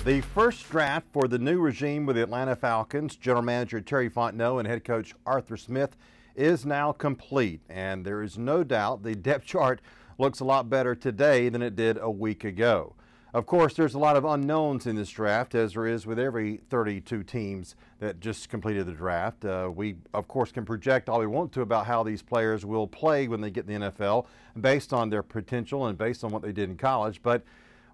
The first draft for the new regime with the Atlanta Falcons, General Manager Terry Fontenot and Head Coach Arthur Smith, is now complete. And there is no doubt the depth chart looks a lot better today than it did a week ago. Of course, there's a lot of unknowns in this draft, as there is with every 32 teams that just completed the draft. We, of course, can project all we want to about how these players will play when they get in the NFL based on their potential and based on what they did in college. But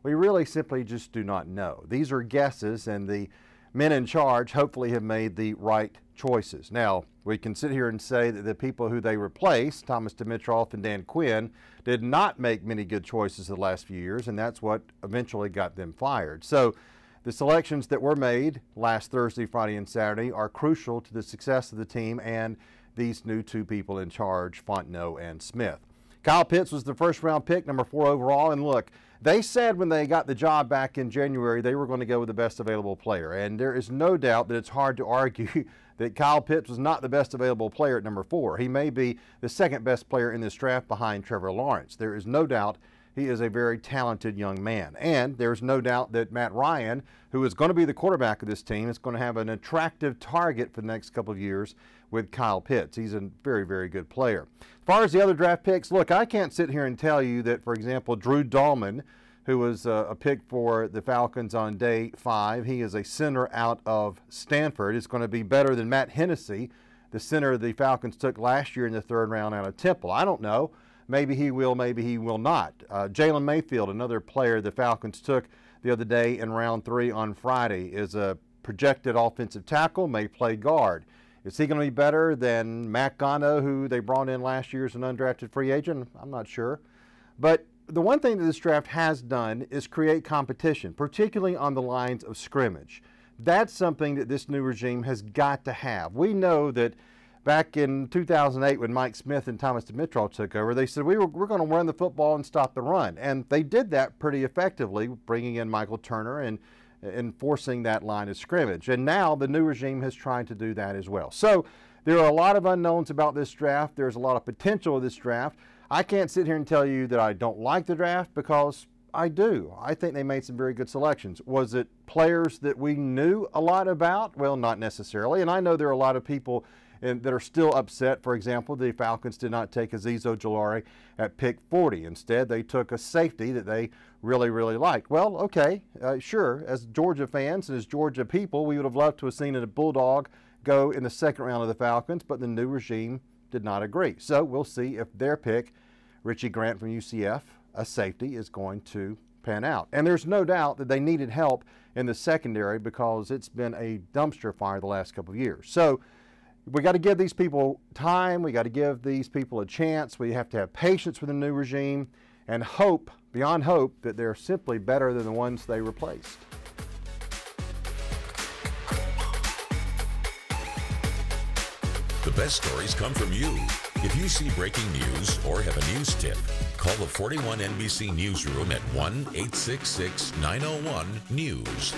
we really simply just do not know. These are guesses, and the men in charge hopefully have made the right choices. Now, we can sit here and say that the people who they replaced, Thomas Dimitroff and Dan Quinn, did not make many good choices the last few years, and that's what eventually got them fired. So the selections that were made last Thursday, Friday, and Saturday are crucial to the success of the team and these new two people in charge, Fontenot and Smith. Kyle Pitts was the first-round pick, number 4 overall, and look, they said when they got the job back in January they were going to go with the best available player, and there is no doubt that it's hard to argue that Kyle Pitts was not the best available player at number 4. He may be the second best player in this draft behind Trevor Lawrence. There is no doubt he is a very talented young man, and there's no doubt that Matt Ryan, who is going to be the quarterback of this team, is going to have an attractive target for the next couple of years with Kyle Pitts. He's a very, very good player. As far as the other draft picks, look, I can't sit here and tell you that, for example, Drew Dahlman, who was a pick for the Falcons on day 5, he is a center out of Stanford, is going to be better than Matt Hennessy, the center the Falcons took last year in the 3rd round out of Temple. I don't know. Maybe he will, maybe he will not. Jalen Mayfield, another player the Falcons took the other day in round 3 on Friday, is a projected offensive tackle, may play guard. Is he going to be better than Matt Gano, who they brought in last year as an undrafted free agent? I'm not sure. But the one thing that this draft has done is create competition, particularly on the lines of scrimmage. That's something that this new regime has got to have. We know that back in 2008 when Mike Smith and Thomas Dimitroff took over, they said we're going to run the football and stop the run. And they did that pretty effectively, bringing in Michael Turner and enforcing that line of scrimmage. And now the new regime has tried to do that as well. So there are a lot of unknowns about this draft. There's a lot of potential of this draft. I can't sit here and tell you that I don't like the draft, because I do. I think they made some very good selections. Was it players that we knew a lot about? Well, not necessarily. And I know there are a lot of people that are still upset. For example, the Falcons did not take Azeez Ojulari at pick 40. Instead, they took a safety that they really, really liked. Well, okay, sure. As Georgia fans and as Georgia people, we would have loved to have seen a Bulldog go in the 2nd round of the Falcons, but the new regime did not agree. So we'll see if their pick, Richie Grant from UCF, a safety, is going to pan out. And there's no doubt that they needed help in the secondary because it's been a dumpster fire the last couple of years. So we got to give these people time. We got to give these people a chance. We have to have patience with the new regime and hope, beyond hope, that they're simply better than the ones they replaced. The best stories come from you. If you see breaking news or have a news tip, call the 41 NBC Newsroom at 1-866-901-NEWS.